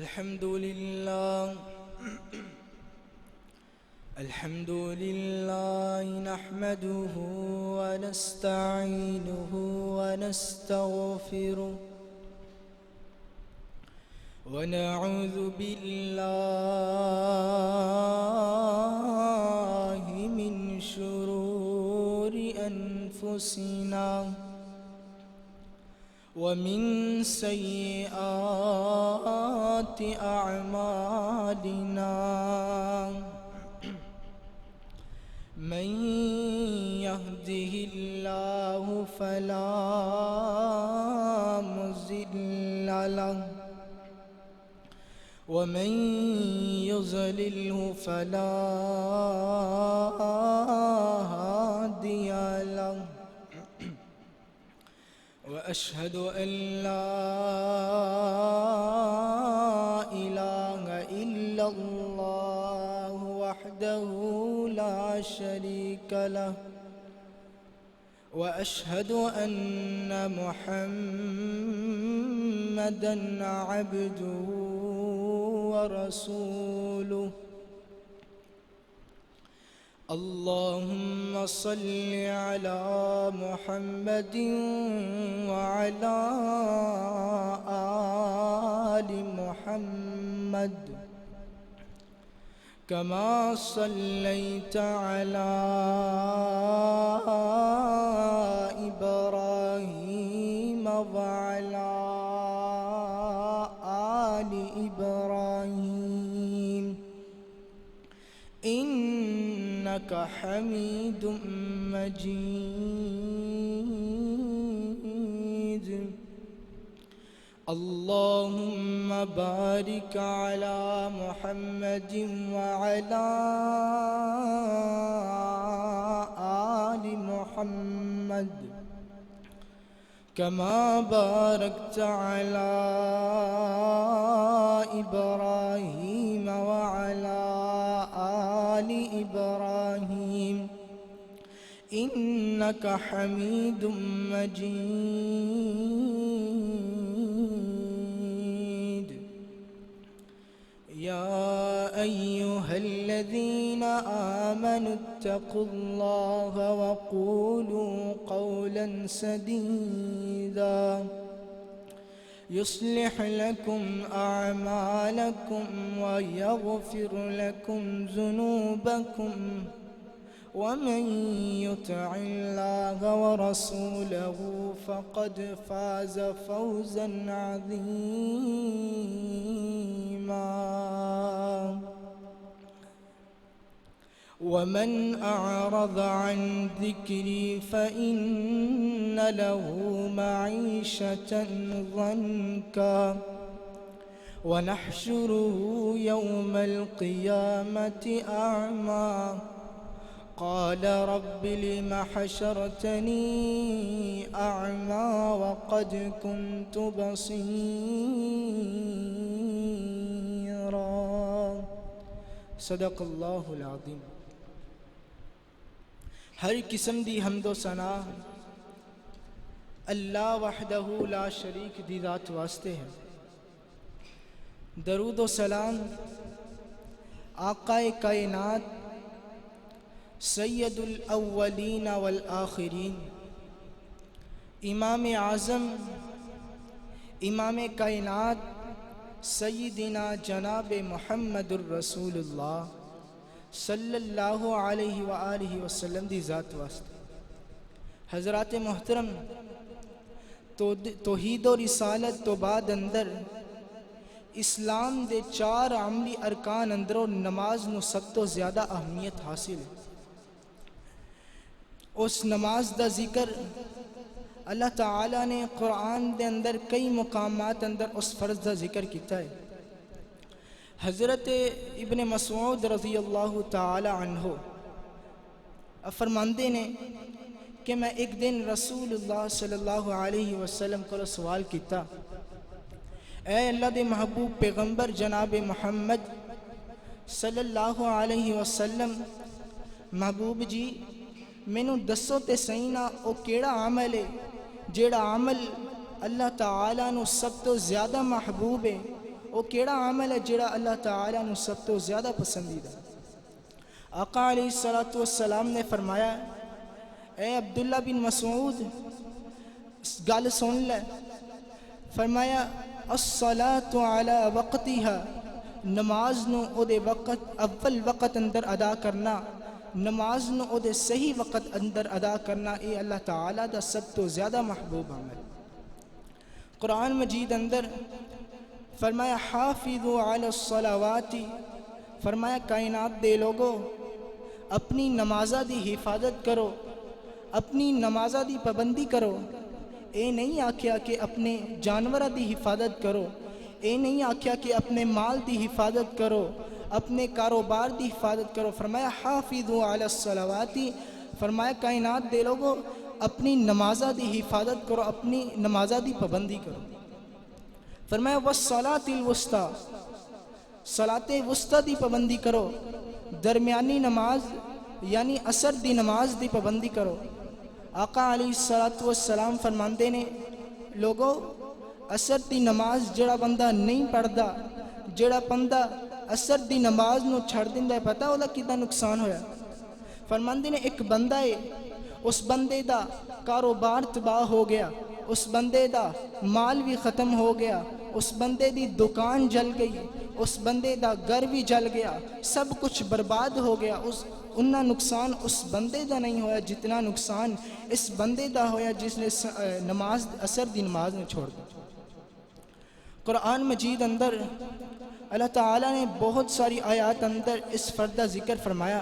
الحمد لله نحمده ونستعينه ونستغفره ونعوذ بالله من شرور أنفسنا ومن سيئات أعمالنا من يهده الله فلا مضل له ومن يضلله فلا هادي له وأشهد أن لا إله إلا الله وحده لا شريك له وأشهد أن محمدًا عبده ورسوله اللهم صل على محمد وعلى آل محمد كما صليت على إبراهيم وعلى آل إبراهيم إنك حميد مجيد اللهم بارك على محمد وعلى آل محمد كما باركت على إبراهيم وعلى آل إبراهيم إنك حميد مجيد يا أيها الذين آمنوا اتقوا الله وقولوا قولا سديدا يصلح لكم أعمالكم ويغفر لكم ذنوبكم ومن يطع الله ورسوله فقد فاز فوزا عظيما ومن أعرض عن ذكري فإن له معيشة ضنكا ونحشره يوم القيامة أعمى قال رب لم حشرتني أعمى وقد كنت بصيرا صدق اللہ العظیم۔ ہر قسم دی حمد و ثنا اللہ وحدہ لا شریک دی ذات واسطے ہے۔ درود و سلام آقا کائنات سید الاولین والآخرین امام اعظم امام کائنات سیدنا جناب محمد الرسول اللہ صلی اللہ علیہ وآلہ وسلم دی ذات واسطے۔ حضرات محترم، توحید و رسالت تو بعد اندر اسلام دے 4 عملی ارکان اندروں نماز نو سب تو زیادہ اہمیت حاصل ہے۔ اس نماز دا ذکر اللہ تعالیٰ نے قرآن دے اندر کئی مقامات اندر اس فرض دا ذکر کیتا ہے۔ حضرت ابن مسعود رضی اللہ تعالی عنہ فرماندے نے کہ میں ایک دن رسول اللہ صلی اللہ علیہ وسلم کو سوال کیتا، اے اللہ دے محبوب پیغمبر جناب محمد صلی اللہ علیہ وسلم، محبوب جی مینوں دسو تے صحیح نا او کیڑا عمل ہے جیڑا عمل اللہ تعالیٰ نو سب تو زیادہ محبوب ہے وہ کیڑا عمل ہے جڑا اللہ تعالیٰ نے سب تو زیادہ پسندیدہ؟ آقا علیہ السلام نے فرمایا اے عبداللہ بن مسعود گل سن لے، فرمایا الصلاۃ علی وقتها، نماز نو او دے وقت اول وقت اندر ادا کرنا، نماز نو او دے صحیح وقت اندر ادا کرنا، اے اللہ تعالیٰ دا سب تو زیادہ محبوب عمل۔ قرآن مجید اندر فرمایا حافظوا علی الصلوات، فرمایا کائنات دے لوگو اپنی نمازہ دی حفاظت کرو، اپنی نمازہ دی پابندی کرو۔ اے نہیں آکھیا کہ اپنے جانورہ دی حفاظت کرو، اے نہیں آکھیا کہ اپنے مال دی حفاظت کرو، اپنے کاروبار دی حفاظت کرو۔ فرمایا حافظوا علی الصلوات، فرمایا کائنات دے لوگو اپنی نمازہ دی حفاظت کرو، اپنی نمازہ دی پابندی کرو۔ فرمایا والصلاۃ الوسطی، صلاۃ وسطی دی پابندی کرو، درمیانی نماز یعنی عصر دی نماز دی پابندی کرو۔ آقا علیہ السلام فرماندے نے لوگو عصر دی نماز جڑا بندہ نہیں پڑھدا، جڑا بندہ عصر دی نماز نو چھڑ دیندا ہے، پتہ اودا کتنا نقصان ہویا؟ فرماندے نے ایک بندہ ہے، اس بندے دا کاروبار تباہ ہو گیا، اس بندے دا مال بھی ختم ہو گیا، اس بندے دی دکان جل گئی، اس بندے دا گھر بھی جل گیا، سب کچھ برباد ہو گیا۔ انہا نقصان اس بندے دا نہیں ہویا جتنا نقصان اس بندے دا ہویا جس نے نماز عصر دی نماز نے چھوڑ دی۔ قرآن مجید اندر اللہ تعالیٰ نے بہت ساری آیات اندر اس فرد کا ذکر فرمایا،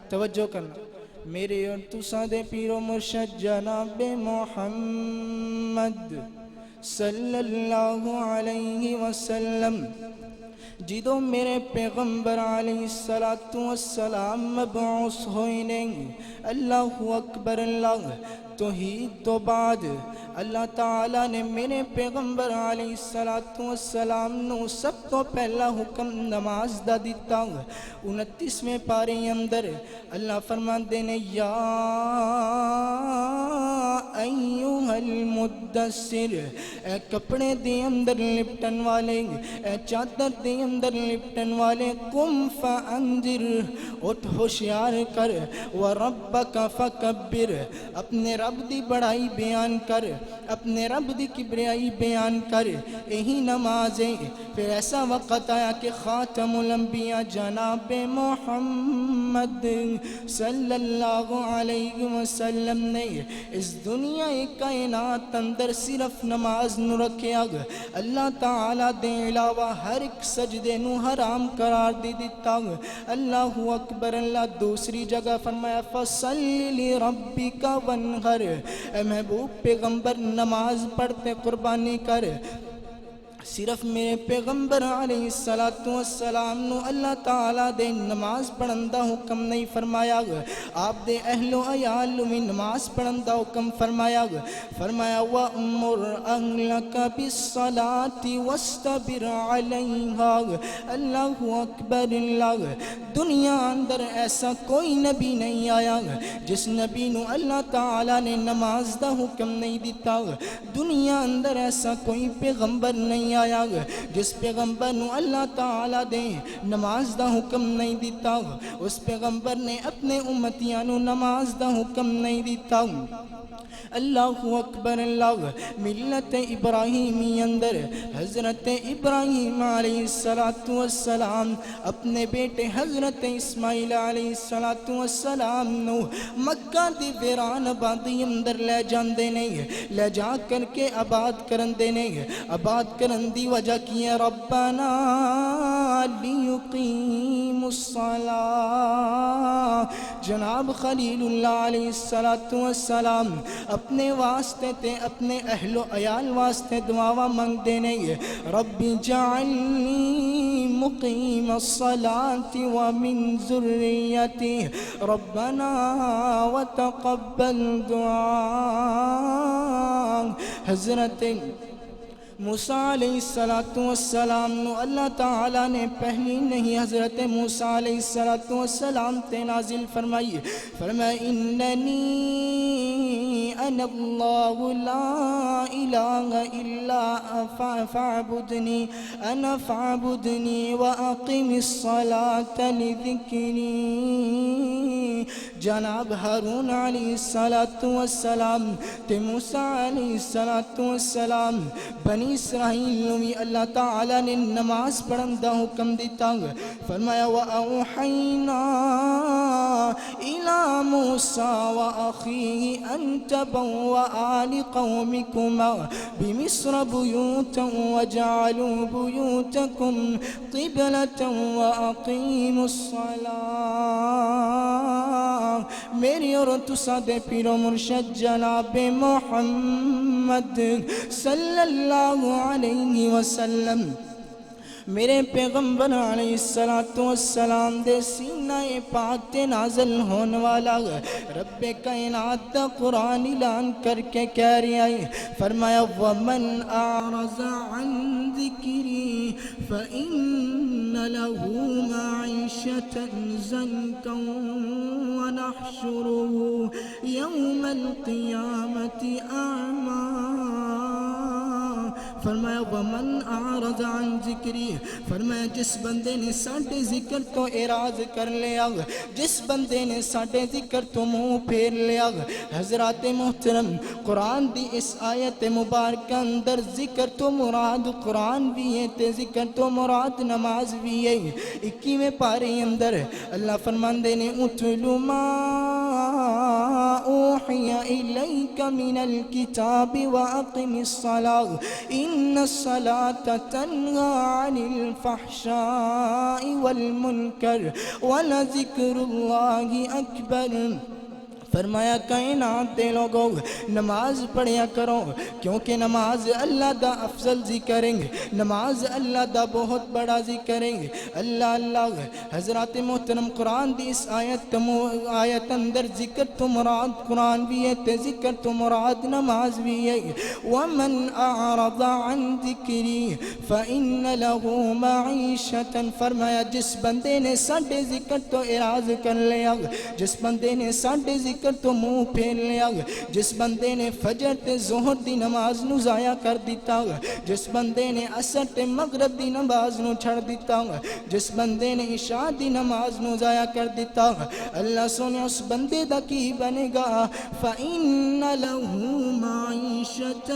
توجہ کرنا۔ میرے اور تساں دے پیر و مرشد جناب محمد صلی اللہ علیہ وسلم جدو میرے پیغمبر علیہ السلام مبعوث ہوئے نے، اللہ اکبر، اللہ توحید تو بعد اللہ تعالیٰ نے میرے پیغمبر علیہ السلام نو سب تو پہلا حکم نماز دا دیتا۔ 29ویں پارے اندر اللہ فرماندے نے یا ایوہ المدثر، اے کپڑے دے اندر لپٹن والے، اے چادر دے اندر لپٹن والے، قم فانذر، اٹھ ہوشیار کر، وربک فکبر، اپنے رب دی بڑائی بیان کر، اپنے رب دی کبریائی بیان کر۔ یہی نماز ہے۔ پھر ایسا وقت آیا کہ خاتم الانبیاء جناب محمد صلی اللہ علیہ وسلم نے اس دنیا کائنات اندر صرف نماز نو رکھیا، اللہ تعالیٰ دے علاوہ ہر ایک سجدے نو حرام قرار دی دیتا۔ اللہ اکبر، اللہ دوسری جگہ فرمایا فَصَلِّ لِرَبِّكَ وَانْحَرْ، اے محبوب پیغمبر نماز پڑھتے قربانی کر۔ صرف میرے پیغمبر علیہ السلام نو اللہ تعالیٰ دے نماز پڑھن دا حکم نہیں فرمایا، آپ دے اہل و عیال نو بھی نماز پڑھن دا حکم فرمایا۔ فرمایا وَأْمُرْ أَهْلَكَ بِالصَّلَاةِ وَاسْتَبِرْ عَلَيْهَا۔ اللہ اکبر، اللہ دنیا اندر ایسا کوئی نبی نہیں آیا جس نبی نو اللہ تعالیٰ نے نماز دا حکم نہیں دیتا۔ دنیا اندر ایسا کوئی پیغمبر نہیں آیا جس پیغمبر نو اللہ تعالیٰ دے نماز دا حکم نہیں دیتا۔ اس پیغمبر نے اپنے امتیاں نو نماز دا حکم نہیں دیتا۔ اللہ اکبر، اللہ ملت ابراہیمی اندر حضرت ابراہیم علیہ السلام اپنے بیٹے حضرت اسماعیل علیہ السلام نو مکہ دی ویران آبادی اندر لے جاندے نے، لے جا کر کے آباد کرن دے نے۔ آباد کرن دی وجہ کی ہے ربنا لیقیم الصلاة، جناب خلیل اللہ علیہ السلام اپنے واسطے تے اپنے اہل و عیال واسطے دعاواں منگ دینے، ربی جعلنی مقیم الصلاة ومن ذریتی ربنا وتقبل دعا۔ حضرت موسیٰ علیہ السلام نو اللہ تعالیٰ نے پہلی نہیں حضرت موسیٰ علیہ السلام تے نازل فرمائی، فرمایا اننی أنا الله لا إله إلا فاعبدني أنا فاعبدني وأقم الصلاة لذكري جناب ہارون علیہ السلام تے موسیٰ علیہ السلام بنی اسرائیل نوی اللہ تعالیٰ نے نماز پڑھن دا حکم دیتا فرمایا وَأَوْحَيْنَا إِلَى مُوسَى وَأَخِيهِ أَن تَبَوَّآ لِقَوْمِكُمَا بِمِصْرَ بُيُوتًا وَاجْعَلُوا بُيُوتَكُمْ قِبْلَةً وَأَقِيمُوا الصَّلَاةَ میری اور تساں دے پیر و مرشد جناب محمد صلی اللہ علیہ وسلم میرے پیغمبر علیہ السلام دے سینہ پاک تے نازل ہونے والا رب کائنات دا قرآن اعلان کر کے کہہ رہی آئی فرمایا وَمَنْ أَعْرَضَ عَنْ ذِكْرِي فَإِنَّ لَهُ مَعِيشَةً ضَنكًا وَنَحْشُرُهُ يَوْمَ الْقِيَامَةِ أَعْمَى فرمایا وَمَنْ أَعْرَضَ عَنْ ذِكْرِي فرمایا جس بندے نے ساڑھے ذکر تو اعراض کر لیا جس بندے نے ساڑھے ذکر تو منہ پھیر لیا حضرات محترم قرآن دی اس آیت مبارکہ اندر ذکر تو مراد قرآن بھی ہے تے ذکر تو مراد نماز بھی ہے 21ویں پارے اندر اللہ فرماندے نے اتلو ما اوحی الیک من الکتاب واقم الصلاة ان الصلاة تنہى عن الفحشاء والمنکر ولذکر اللہ اکبر فرمایا کائنات دے لوگوں نماز پڑھیا کرو کیونکہ نماز اللہ دا افضل ذکریں گے نماز اللہ دا بہت بڑا ذکریں گے اللہ اللہ حضرات محترم قرآن دی اس آیت اندر ذکر تو مراد قرآن بھی ہے تے ذکر تو مراد نماز بھی ہے وَمَنْ أَعْرَضَ عَنْ ذِكْرِي فَإِنَّ لَهُ مَعِيشَةً فرمایا جس بندے نے ساڑھے ذکر تو اعراض کر لیا جس بندے نے ساڑھے ذکر تو منہ پھیر لیا جس بندے نے فجر تے ظہر دی نماز نو ضائع کر دیتا جس بندے نے عصر تے مغرب دی نماز نو چھڑ دیتا جس بندے نے عشاء دی نماز نو ضائع کر دیتا اللہ سونے اس بندے دا کی بنے گا فَإِنَّ لَهُ مَعِيشَةً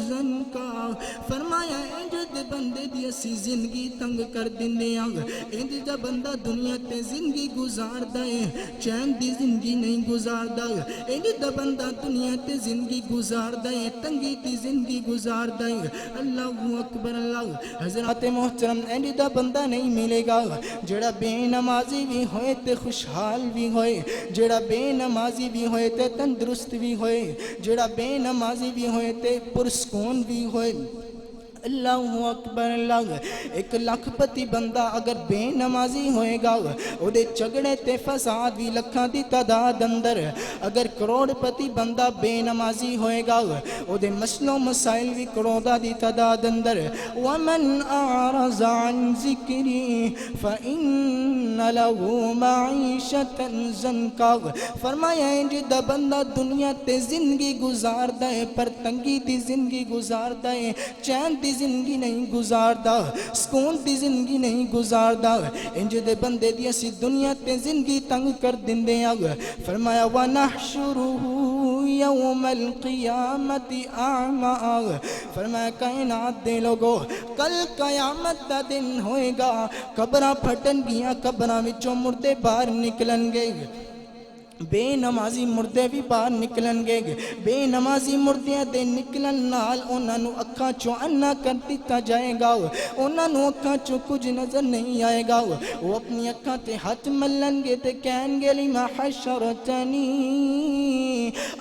ضَنكًا فرمایا انجد بندے دی اسی زندگی تنگ کر دینے انجد بندہ دنیا تے زندگی گزار دائے چین دی زندگی نہیں گزار انجد بندہ دنیا تے زندگی گزار دائے تنگی تی زندگی گزار دائے اللہ اکبر اللہ حضرات محترم انجد بندہ نہیں ملے گا جڑا بے نمازی بھی ہوئے تے خوشحال بھی ہوئے جڑا بے نمازی بھی ہوئے تے تندرست بھی ہوئے جڑا بے نمازی بھی ہوئے تے پرسکون بھی ہوئے اللہ اکبر اللہ 1 لاکھ پتی بندہ اگر بے نمازی ہوئے گا او دے چگڑے تے فساد بھی لکھاں دی تعداد اندر اگر کروڑ پتی بندہ بے نمازی ہوئے گا او دے مسئلوں مسائل بھی کروڑا دی تعداد اندر وَمَنْ أَعْرَضَ عَنْ ذِكْرِي فَإِنَّ لَهُ مَعِيشَةً ضَنكًا فرمایا جدہ بندہ دنیا تے زندگی گزار دائے پر تنگی دی زندگی گزار دائے چین دی زندگی نہیں گزاردا سکون دی زندگی نہیں گزاردا انج دے بندے دی اسی دنیا تے زندگی تنگ کر دیندے فرمایا وَنَحْشُرُهُ يَوْمَ الْقِيَامَةِ أَعْمَى فرمایا کائنات دے لوگو کل قیامت دا دن ہوئے گا قبراں پھٹن گیاں قبراں وچوں مردے باہر نکلن گے بے نمازی مردے بھی باہر نکلن گے بے نمازی مردیاں دے نکلن نال انہاں نو اکھاں چوں انا کر دیتا جائے گا انہاں نو اکھاں چوں کچھ نظر نہیں آئے گا وہ اپنی اکھاں تے ہاتھ ملن گے تے کہن گے لما حشرتنی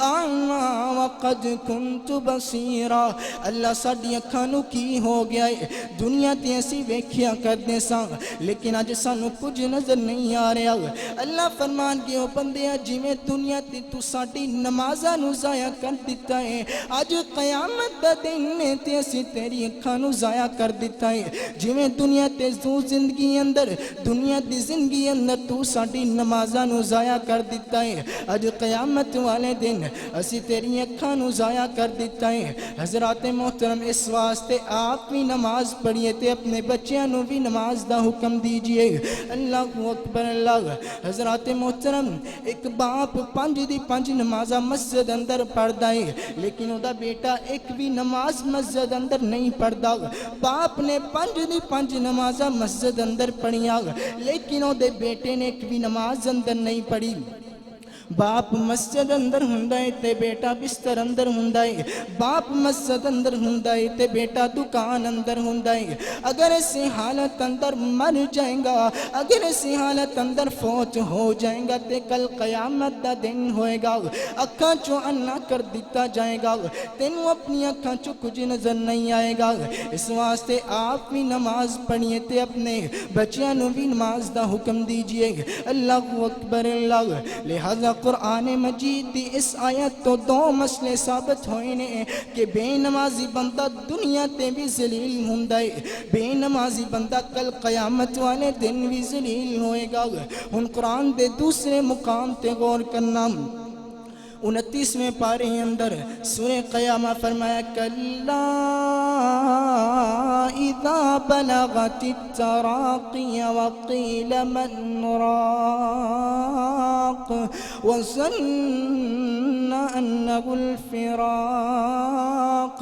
اعمى وقد كنت بصيرا اللہ ساڈی اکھاں نو کی ہو گیا ہے دنیا تے اسی ویکھیا کردے ساں لیکن اج سانو کچھ نظر نہیں آ رہا اللہ فرمان کے او بندے ਜਿਵੇਂ ਦੁਨੀਆ ਤੇ ਤੂੰ ਸਾਡੀ ਨਮਾਜ਼ਾਂ ਨੂੰ ਜ਼ਾਇਆ ਕਰ ਦਿੱਤਾ ਹੈ, ਅੱਜ ਕਿਆਮਤ ਦਾ ਦਿਨ ਹੈ ਤੇ ਅਸੀਂ ਤੇਰੀ ਅੱਖਾਂ ਨੂੰ ਜ਼ਾਇਆ ਕਰ ਦਿੱਤਾ ਹੈ। ਜਿਵੇਂ ਦੁਨੀਆ ਤੇ ਤੂੰ ਜ਼ਿੰਦਗੀ ਅੰਦਰ ਦੁਨੀਆ ਦੀ ਜ਼ਿੰਦਗੀ ਅੰਦਰ ਤੂੰ ਸਾਡੀ ਨਮਾਜ਼ਾਂ ਨੂੰ ਜ਼ਾਇਆ ਕਰ ਦਿੱਤਾ ਹੈ, ਅੱਜ ਕਿਆਮਤ ਵਾਲੇ ਦਿਨ ਅਸੀਂ ਤੇਰੀ ਅੱਖਾਂ ਨੂੰ ਜ਼ਾਇਆ ਕਰ ਦਿੱਤਾ ਹੈ। حضرات محترم اس واسطے آپ بھی نماز پڑھیے تے اپنے بچیاں نو بھی نماز دا حکم دیجئے۔ اللہ اکبر اللہ۔ حضرات محترم ایک باپ 5 نمازاں مسجد اندر پڑھدا ہے لیکن او دا بیٹا ایک بھی نماز مسجد اندر نہیں پڑھدا۔ باپ نے 5 نمازاں مسجد اندر پڑھیاں لیکن او دے بیٹے نے ایک بھی نماز اندر نہیں پڑھی۔ باپ مسجد اندر ہوندا ہے تے بیٹا بستر اندر ہوندا ہے، باپ مسجد اندر ہوندا ہے تے بیٹا دکان اندر ہوندا ہے۔ اگر اسی حالت اندر مر جائے گا، اگر اسی حالت اندر فوت ہو جائے گا تے کل قیامت دا دن ہوئے گا، اکھاں چوں انا کر دیتا جائے گا، تینوں اپنی اکھاں چوں کچھ نظر نہیں آئے گا۔ اس واسطے آپ بھی نماز پڑھیے تے اپنے بچیاں نو بھی نماز دا حکم دیجئے۔ اللہ اکبر اللہ۔ لہذا قرآن مجید دی اس آیت تو 2 مسئلے ثابت ہوئے نے کہ بے نمازی بندہ دنیا تے بھی ذلیل ہوندا ہے، بے نمازی بندہ کل قیامت والے دن بھی ذلیل ہوئے گا۔ ہن قرآن دے دوسرے مقام تے غور کرنا، 29ویں پارے اندر سورہ قیامہ فرمایا کلا اذا بلغت التراقی وقیل من راق وظن انه الفراق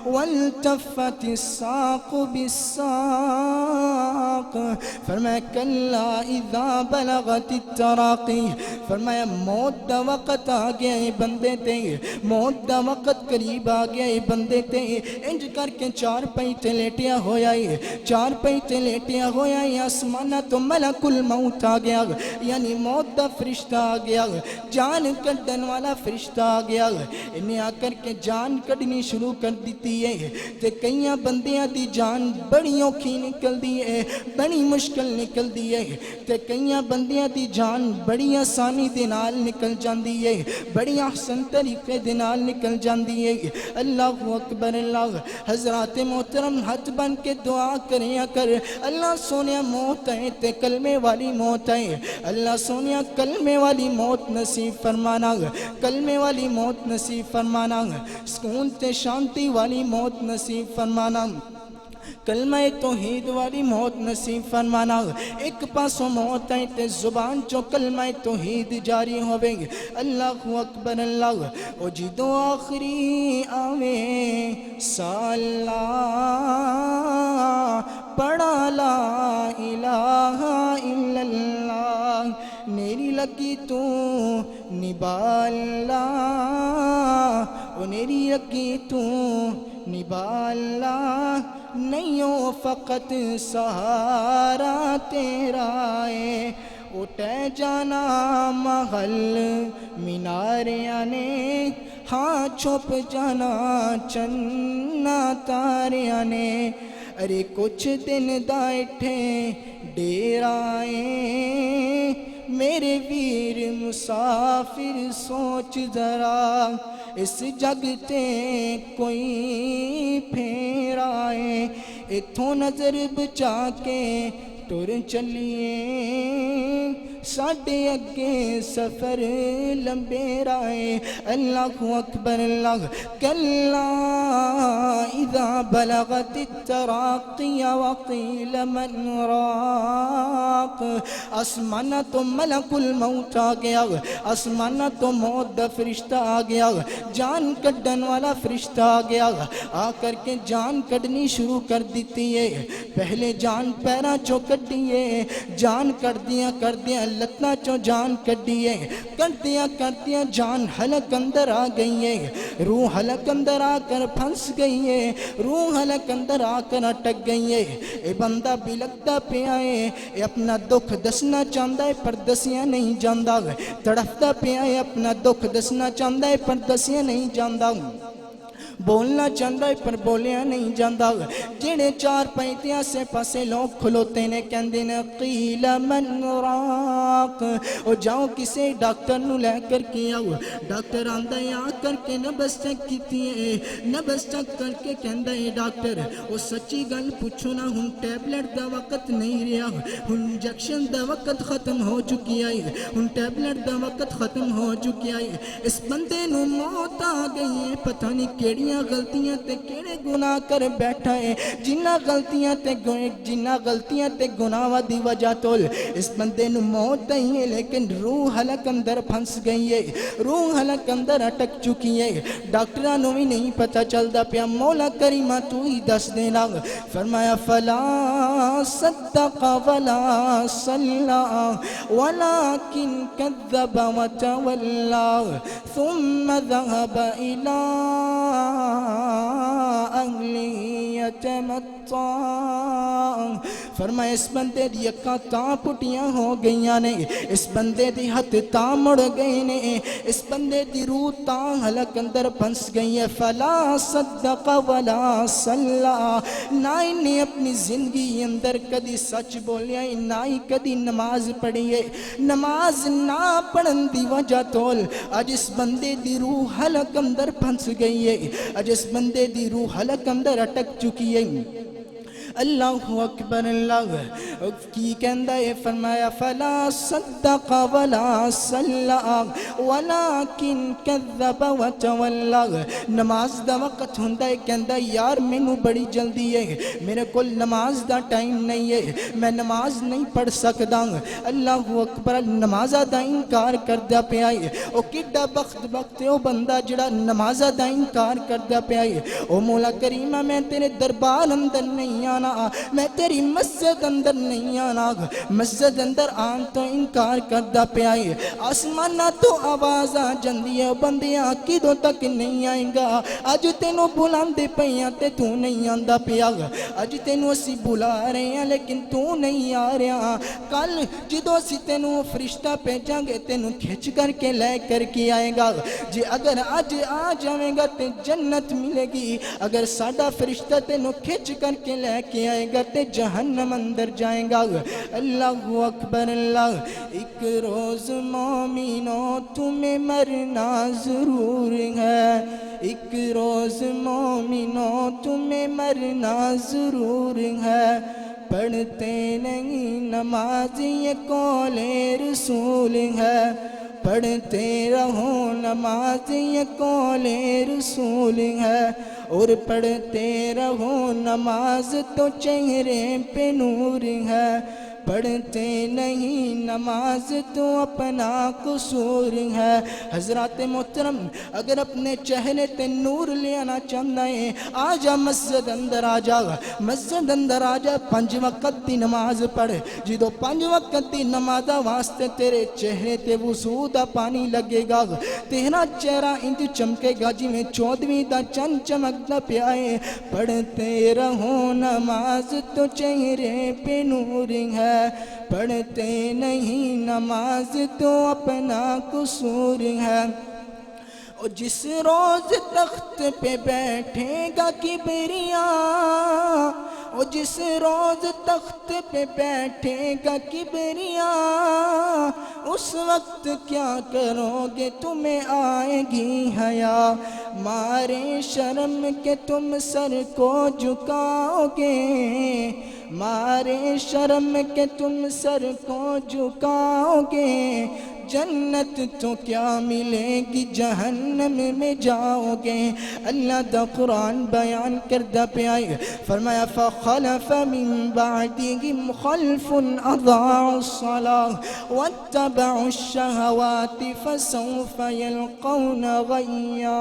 والتفت الساق بالساق۔ فرمایا کلا اذا بلغت التراقی، فرمایا موت دا وقت آ گیا بندے تے، موت دا وقت قریب آ گیا بندے تے، انج کر کے 4 پئی تے لیٹیا ہویا ہے، 4 پئی تے لیٹیا ہویا ہے، آسمانہ تو ملک الموت آ گیا، یعنی موت دا فرشتہ آ گیا، جان کڈن والا فرشتہ آ گیا۔ انہیں آ کر کے جان کڈنی شروع کر دیتی ہے تے کئیاں بندیاں دی جان بڑی اوکھی نکل دی ہے، بڑی مشکل نکل دی ہے، تے کئیاں بندیاں دی جان بڑی آسانی دے نال نکل جاندی ہے، بڑی احسن طریقے دے نال نکل جاندی ہے۔ اللہ اکبر اللہ۔ حضرات محترم ہاتھ بن کے دعا کریا کر، اللہ سونیا موت ہے تے کلمے والی موت ہے، اللہ سونیا کلمے والی موت نصیب فرمانا، کلمے والی موت نصیب فرمانا، سکون تے شانتی والی موت نصیب فرمانا، کلمہ توحید والی موت نصیب فرمانا۔ ایک پاسوں موت ہے تے زبان چو کلمہ توحید جاری ہوئے۔ اللہ اکبر اللہ۔ او جدو آخری آوے سالہ پڑھا لا الہ الا اللہ، نیری لگی تو نبالا، او نیری لگی تو نبالا، نہیں ہو فقط سہارا تیرا ہے، اٹھے جانا محل میناریاں نے، ہاں چھپ جانا چنا تاریاں نے، ارے کچھ دن دائٹھے ڈیرائیں میرے ویر مسافر سوچ ذرا، اس جگ تے کوئی پھیرائے، اتھوں نظر بچا کے ٹر چلیے، ساڈے اگے سفر لمبے رائے۔ اللہ اکبر اللہ۔ کلا اذا بلغت التراقی وقیل من راق، آسمانہ تو ملک الموت آ گیا، آسمانہ تو موت دا فرشتہ آ گیا، جان کڈن والا فرشتہ آ گیا، آ کر کے جان کڈنی شروع کر دیتی ہے۔ پہلے جان پیرا چو کڈیے، جان کردیاں کردیاں لتنا چو جان کڈیے، کردیاں جان حلق اندر آ گئی ہے، روح حلق اندر آ کر پھنس گئی ہے، روح حلق اندر آ کر اٹک گئی ہے۔ اے بندہ بلکتا پیا ہے، اے اپنا دکھ دسنا چاہتا ہے پر دسیاں نہیں جاندا، تڑفتا پیا ہے، اپنا دکھ دسنا چاہتا ہے پر دسیاں نہیں جاندا۔ بولنا چاہتا ہے پر بولیا نہیں جاندہ جڑے چار پینتے آسے پاسے لوگ کھلوتے نے کہندے نے قیل من راق او جاؤ کسے ڈاکٹر نو لے کر کے آؤ ڈاکٹر آندہ ہے آ کر کے نبض چیک کیتی ہے نبض چیک کر کے کہندہ ہے ڈاکٹر او سچی گل پوچھو نا ہن ٹیبلٹ دا وقت نہیں رہا ہن انجیکشن دا وقت ختم ہو چکی ہے ہن ٹیبلٹ دا وقت ختم ہو چکی ہے اس بندے نو موت آ گئی ہے پتہ نہیں کیڑیاں غلطیاں تے کیڑے گناہ کر بیٹھا ہے جنہ غلطیاں تے گناہ دی وجہ تول اس بندے نو موت نہیں ہے لیکن روح حلق اندر پھنس گئی ہے روح حلق اندر اٹک چکی ہے ڈاکٹران نو بھی نہیں پتہ چلدا پیا مولا کریمہ تو ہی دس دینا فرمایا فلا صدق ولا صلى ولكن كذب وتولى ثم ذهب إلى أهله يتمطى فرمایا اس بندے دی اکھاں تاں پٹیاں ہو گئیاں نے اس بندے دی ہتھ تاں مڑ گئے نے اس بندے دی روح تاں حلق اندر پھنس گئی ہے فلا صدق ولا صلى نہ انہیں اپنی زندگی اندر کدی سچ بولیا نہ ہی کدی نماز پڑھی ہے نماز نہ پڑھن دی وجہ تول اج اس بندے دی روح حلق اندر پھنس گئی ہے اج اس بندے دی روح حلق اندر اٹک چکی ہے اللہ اکبر اللہ کی کہندہ ہے فرمایا فلا صدق ولا صلى ولكن كذب وتولى نماز دا وقت ہوندہ ہے کہندہ یار میں نو بڑی جلدی ہے میرے کل نماز دا ٹائم نہیں ہے میں نماز نہیں پڑھ سکدا اللہ اکبر نماز دا انکار کردہ پیا ہے او کڈا بخت او بندہ جڑا نماز دا انکار کردہ پیا ہے او مولا کریمہ میں تیرے دربار اندر نہیں آنا میں تیری مسجد اندر نہیں آنا مسجد اندر آن تو انکار کردہ پیا ہے آسمانہ تو آواز آ جندی ہے بندیاں کدوں تک نہیں آئیں گا اج تینوں بلان دے پیاں تے تو نہیں آندہ پیا اج تینوں اسی بلا رہے ہیں لیکن تو نہیں آ رہا کل جدو اسی تینوں فرشتہ پیجاں گے تینوں کھچ کر کے لے کر کے آئے گا جی اگر آج آ جائیں گا تے جنت ملے گی اگر ساڑھا فرشتہ تینوں کھچ کر کے لے کے آئے گا تے جہنم اندر جائیں گا اللہ اکبر اللہ ایک روز مومنوں تمہیں مرنا ضرور ہے ایک روز مومنوں تمہیں مرنا ضرور ہے پڑھتے نہیں نماز یہ قول رسول ہے پڑھتے رہو نماز یہ قول رسول ہے اور پڑھتے رہو نماز تو چہرے پہ نور ہے پڑھتے نہیں نماز تو اپنا قصور ہے حضرات محترم اگر اپنے چہرے تے نور لے آنا چاہتا ہے آجا مسجد اندر آجا مسجد اندر آجا 5 وقت دی نماز پڑھ جدو 5 وقت دی نماز واسطے تیرے چہرے تے وضو دا پانی لگے گا تیرا چہرہ انج چمکے گا جی میں 14ویں دا چند چمکتا پیا ہے پڑھتے رہو نماز تو چہرے پہ نور ہے پڑھتے نہیں نماز تو اپنا قصور ہے اور جس روز تخت پہ بیٹھے گا کبریا اور جس روز تخت پہ بیٹھے گا کبریا اس وقت کیا کرو گے تمہیں آئے گی حیا مارے شرم کہ تم سر کو جھکاؤ گے مارے شرم کہ تم سر کو جھکاؤ گے جنت تو کیا ملے گی جہنم میں جاؤ گے اللہ دا قرآن بیان کردہ پہ آئے فرمایا فخلف من بعدهم خلف اضاعوا الصلاة واتبعوا الشهوات فسوف يلقون غیا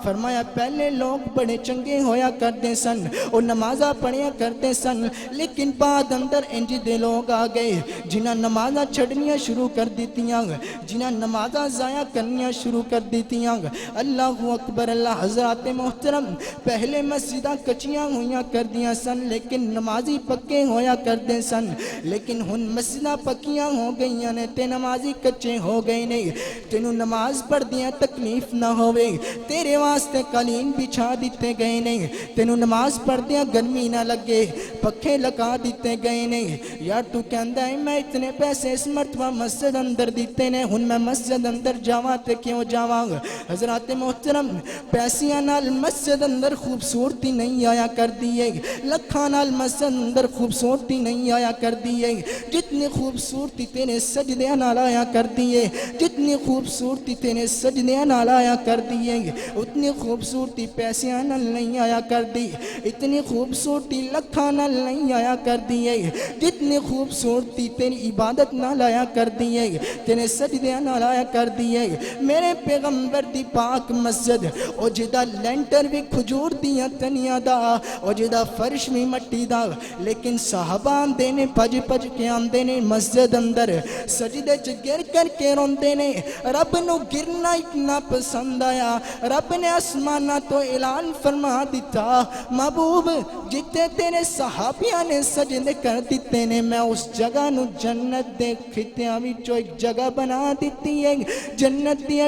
فرمایا پہلے لوگ بڑے چنگے ہویا کرتے سن اور نمازہ پڑھیا کرتے سن لیکن بعد اندر انج دے لوگ آ گئے جنہاں نمازہ چھڑنیاں شروع کر دیتیاں جنہاں نمازاں ضائع کرنیاں شروع کر دیتیاں اللہ اکبر اللہ حضرات محترم پہلے مسجداں کچیاں ہویاں کر دیاں سن لیکن نمازی پکے ہویا کر دیں سن لیکن ہن مسجداں پکیاں ہو گئیاں نے تے نمازی کچے ہو گئے نے تینوں نماز پڑھ دیاں تکلیف نہ ہوئے تیرے واسطے قالین بچھا دیتے گئے نے تینوں نماز پڑھ دیاں گرمی نہ لگے پکھے لگا دیتے گئے نے یار تو کہندا ہے میں اتنے پیسے اس مرتبہ مسجد اندر دیتے نے ہن میں مسجد اندر جاواں تے کیوں جاواں حضرات محترم پیسیاں نال مسجد اندر خوبصورتی نہیں آیا کر دیئے لکھاں نال مسجد اندر خوبصورتی نہیں آیا کر دیئے جتنی خوبصورتی تینے سجدیاں نال آیا کر دیئے جتنی خوبصورتی تینے سجدیاں نال آیا کر دیئے اتنی خوبصورتی پیسیاں نال نہیں آیا کر دی اتنی خوبصورتی لکھاں نال نہیں آیا کر دیئے جتنی خوبصورتی تیری عبادت نال آیا کر دیئے تینے سجدیاں نال آیا کر دیئے میرے پیغمبر دی پاک مسجد او جدا لینٹر بھی کھجور دیاں تنیاں دا او جدا فرش بھی مٹی دا لیکن صحابان دینے پج پج کے آندے نے مسجد اندر سجدے چ گر کر کے روندے نے رب نو گرنا اتنا پسند آیا رب نے آسمانہ تو اعلان فرما دیتا محبوب جتے تیرے صحابیاں نے سجدے کر دیتے نے میں اس جگہ نو جنت دے خطیاں وچوں ایک جگہ بنا دیتی ہے جنت دیا